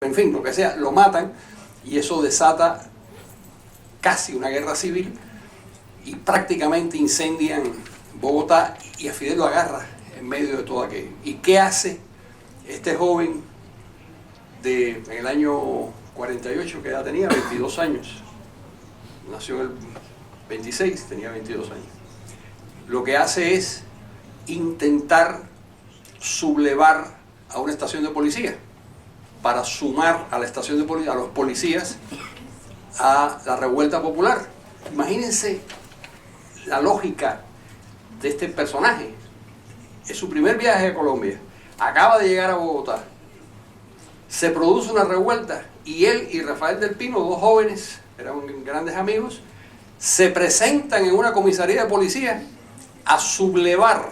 en fin, lo que sea, lo matan y eso desata casi una guerra civil y prácticamente incendian Bogotá y a Fidel lo agarra en medio de todo aquello. ¿Y qué hace este joven en el año 48, que edad tenía? 22 años. Nació en el 26, tenía 22 años. Lo que hace es intentar sublevar a una estación de policía para sumar a la estación de policía, a los policías, a la revuelta popular. Imagínense la lógica de este personaje. Es su primer viaje a Colombia, acaba de llegar a Bogotá, se produce una revuelta y él y Rafael del Pino, dos jóvenes, eran grandes amigos, se presentan en una comisaría de policía a sublevar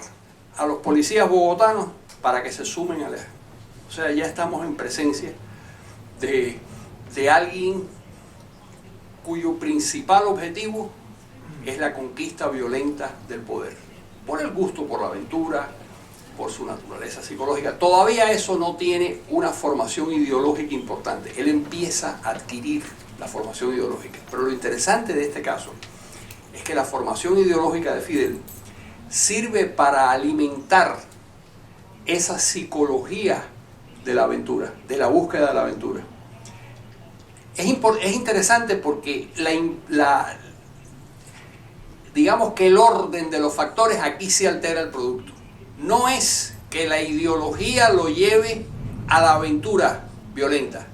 a los policías bogotanos para que se sumen a la... O sea, ya estamos en presencia de alguien cuyo principal objetivo es la conquista violenta del poder, por el gusto, por la aventura, por su naturaleza psicológica. Todavía eso no tiene una formación ideológica importante. Él empieza a adquirir la formación ideológica. Pero lo interesante de este caso es que la formación ideológica de Fidel sirve para alimentar esa psicología de la aventura, de la búsqueda de la aventura. Es interesante porque digamos que el orden de los factores aquí se altera el producto. No es que la ideología lo lleve a la aventura violenta,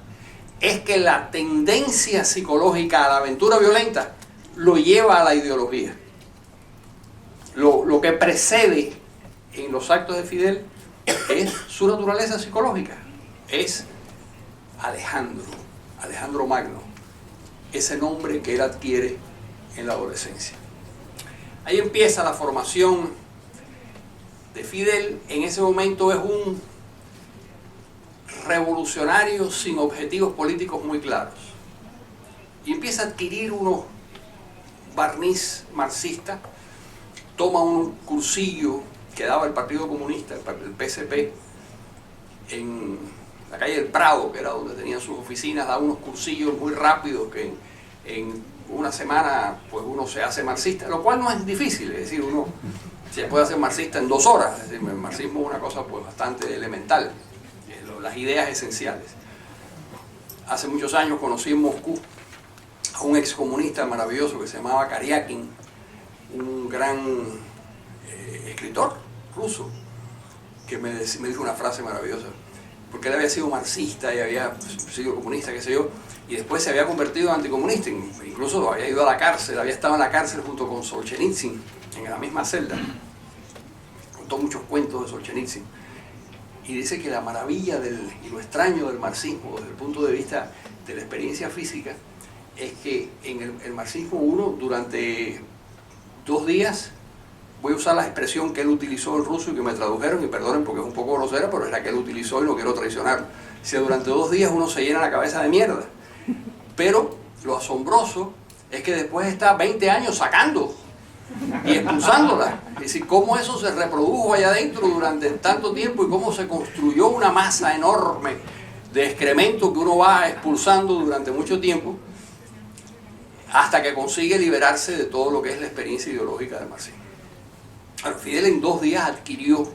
es que la tendencia psicológica a la aventura violenta lo lleva a la ideología. Lo que precede en los actos de Fidel es su naturaleza psicológica, es Alejandro Magno, ese nombre que él adquiere en la adolescencia. Ahí empieza la formación de Fidel. En ese momento es un revolucionario sin objetivos políticos muy claros y empieza a adquirir unos barniz marxista, toma un cursillo que daba el Partido Comunista, el PSP, en la calle del Prado, que era donde tenían sus oficinas, da unos cursillos muy rápidos que en una semana pues uno se hace marxista, lo cual no es difícil, es decir, uno se puede hacer marxista en 2 horas, es decir, el marxismo es una cosa pues bastante elemental, las ideas esenciales. Hace muchos años conocí en Moscú a un excomunista maravilloso que se llamaba Karyakin, un gran escritor ruso, que me dijo una frase maravillosa, porque él había sido marxista y había sido comunista, qué sé yo, y después se había convertido en anticomunista, incluso había ido a la cárcel, había estado en la cárcel junto con Solzhenitsyn, en la misma celda. Contó muchos cuentos de Solzhenitsyn. Y dice que la maravilla y lo extraño del marxismo, desde el punto de vista de la experiencia física, es que en el marxismo uno durante 2 días, voy a usar la expresión que él utilizó en ruso y que me tradujeron, y perdonen porque es un poco grosera, pero es la que él utilizó y no quiero traicionarlo. Si durante 2 días uno se llena la cabeza de mierda, pero lo asombroso es que después está 20 años sacando y expulsándola. Es decir, cómo eso se reprodujo allá adentro durante tanto tiempo y cómo se construyó una masa enorme de excremento que uno va expulsando durante mucho tiempo hasta que consigue liberarse de todo lo que es la experiencia ideológica del marxismo. Bueno, Fidel en 2 días adquirió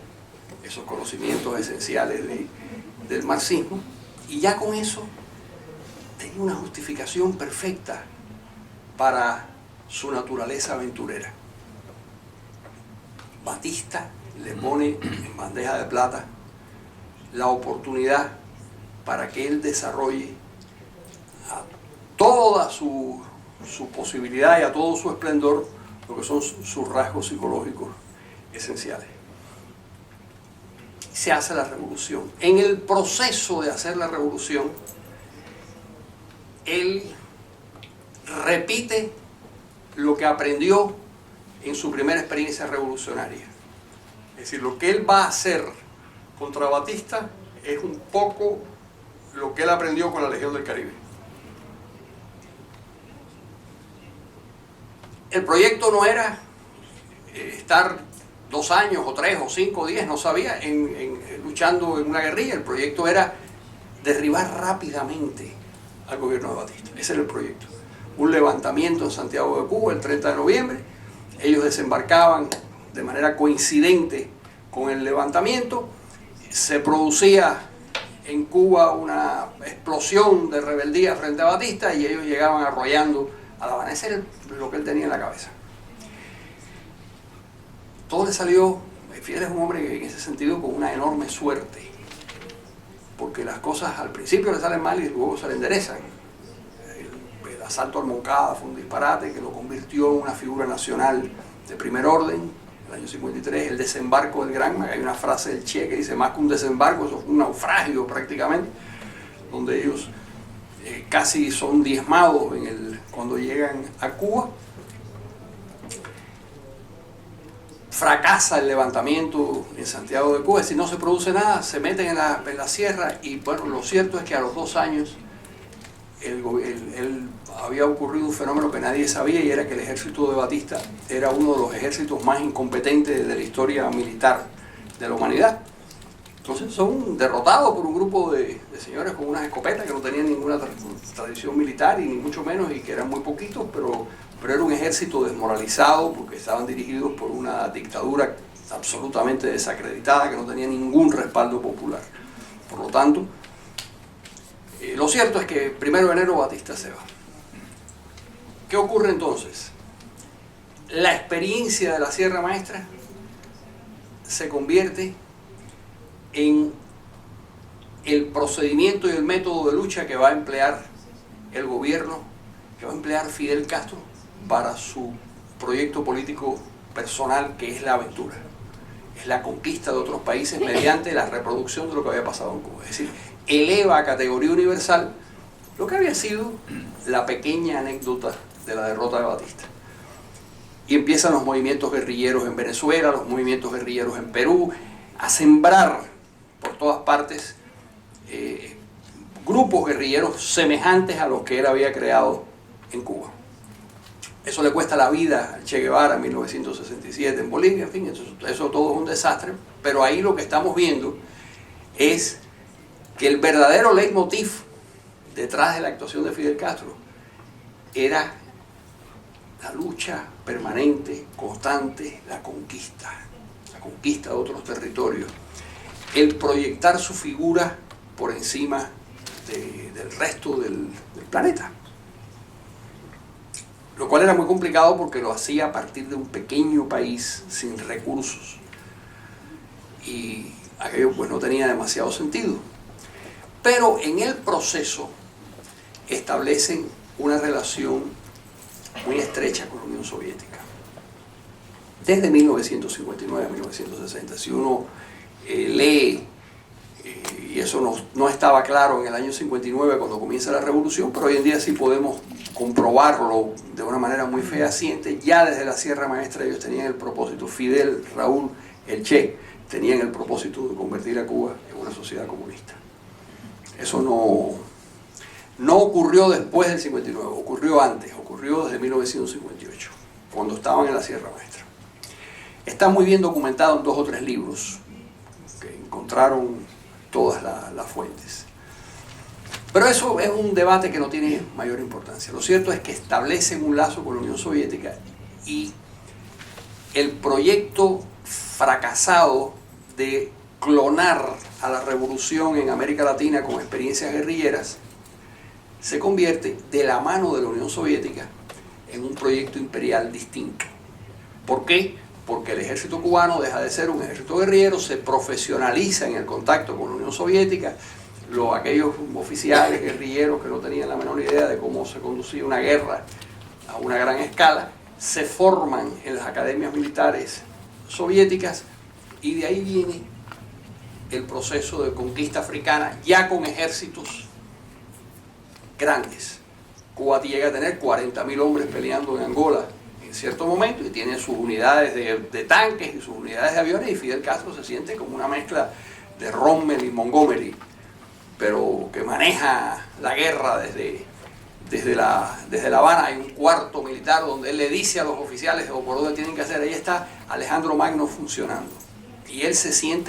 esos conocimientos esenciales del marxismo y ya con eso tenía una justificación perfecta para su naturaleza aventurera. Batista le pone en bandeja de plata la oportunidad para que él desarrolle a toda su posibilidad y a todo su esplendor lo que son sus rasgos psicológicos esenciales. Se hace la revolución. En el proceso de hacer la revolución, él repite lo que aprendió en su primera experiencia revolucionaria. Es decir, lo que él va a hacer contra Batista es un poco lo que él aprendió con la Legión del Caribe. El proyecto no era estar 2 años o 3 o 5 o 10, no sabía, luchando en una guerrilla. El proyecto era derribar rápidamente al gobierno de Batista. Ese era el proyecto. Un levantamiento en Santiago de Cuba el 30 de noviembre. Ellos desembarcaban de manera coincidente con el levantamiento. Se producía en Cuba una explosión de rebeldía frente a Batista y ellos llegaban arrollando a La Habana. Ese era lo que él tenía en la cabeza. Todo le salió. Fidel es un hombre que en ese sentido con una enorme suerte, porque las cosas al principio le salen mal y luego se le enderezan. El asalto al Moncada fue un disparate que lo convirtió en una figura nacional de primer orden, en el año 53, el desembarco del Granma, hay una frase del Che que dice, más que un desembarco, eso fue un naufragio prácticamente, donde ellos casi son diezmados cuando llegan a Cuba. Fracasa el levantamiento en Santiago de Cuba, es decir, no se produce nada, se meten en la sierra y bueno, lo cierto es que a los 2 años había ocurrido un fenómeno que nadie sabía y era que el ejército de Batista era uno de los ejércitos más incompetentes de la historia militar de la humanidad. Entonces son derrotados por un grupo de señores con unas escopetas que no tenían ninguna tradición militar y ni mucho menos y que eran muy poquitos, pero era un ejército desmoralizado porque estaban dirigidos por una dictadura absolutamente desacreditada que no tenía ningún respaldo popular. Por lo tanto, lo cierto es que el 1 de enero Batista se va. ¿Qué ocurre entonces? La experiencia de la Sierra Maestra se convierte en el procedimiento y el método de lucha que va a emplear el gobierno, que va a emplear Fidel Castro para su proyecto político personal, que es la aventura. Es la conquista de otros países mediante la reproducción de lo que había pasado en Cuba. Es decir, eleva a categoría universal lo que había sido la pequeña anécdota de la derrota de Batista. Y empiezan los movimientos guerrilleros en Venezuela, los movimientos guerrilleros en Perú, a sembrar por todas partes grupos guerrilleros semejantes a los que él había creado en Cuba. Eso le cuesta la vida al Che Guevara en 1967 en Bolivia, en fin, eso todo es un desastre, pero ahí lo que estamos viendo es que el verdadero leitmotiv detrás de la actuación de Fidel Castro era la lucha permanente, constante, la conquista de otros territorios, el proyectar su figura por encima del resto del planeta. Lo cual era muy complicado porque lo hacía a partir de un pequeño país sin recursos. Y aquello pues no tenía demasiado sentido. Pero en el proceso establecen una relación muy estrecha con la Unión Soviética. Desde 1959 a 1960, si uno lee, y eso no estaba claro en el año 59 cuando comienza la revolución, pero hoy en día sí podemos comprobarlo de una manera muy fehaciente. Ya desde la Sierra Maestra ellos tenían el propósito, Fidel, Raúl, el Che, tenían el propósito de convertir a Cuba en una sociedad comunista. Eso no ocurrió después del 59, ocurrió antes, ocurrió desde 1958, cuando estaban en la Sierra Maestra. Está muy bien documentado en 2 o 3 libros que encontraron todas las fuentes. Pero eso es un debate que no tiene mayor importancia. Lo cierto es que establecen un lazo con la Unión Soviética y el proyecto fracasado de clonar a la revolución en América Latina con experiencias guerrilleras se convierte de la mano de la Unión Soviética en un proyecto imperial distinto. ¿Por qué? Porque el ejército cubano deja de ser un ejército guerrillero, se profesionaliza en el contacto con la Unión Soviética. Aquellos oficiales guerrilleros que no tenían la menor idea de cómo se conducía una guerra a una gran escala, se forman en las academias militares soviéticas y de ahí viene el proceso de conquista africana ya con ejércitos grandes. Cuba llega a tener 40.000 hombres peleando en Angola en cierto momento y tiene sus unidades de tanques y sus unidades de aviones, y Fidel Castro se siente como una mezcla de Rommel y Montgomery, pero que maneja la guerra desde La Habana. Hay un cuarto militar donde él le dice a los oficiales por dónde tienen que hacer. Ahí está Alejandro Magno funcionando y él se siente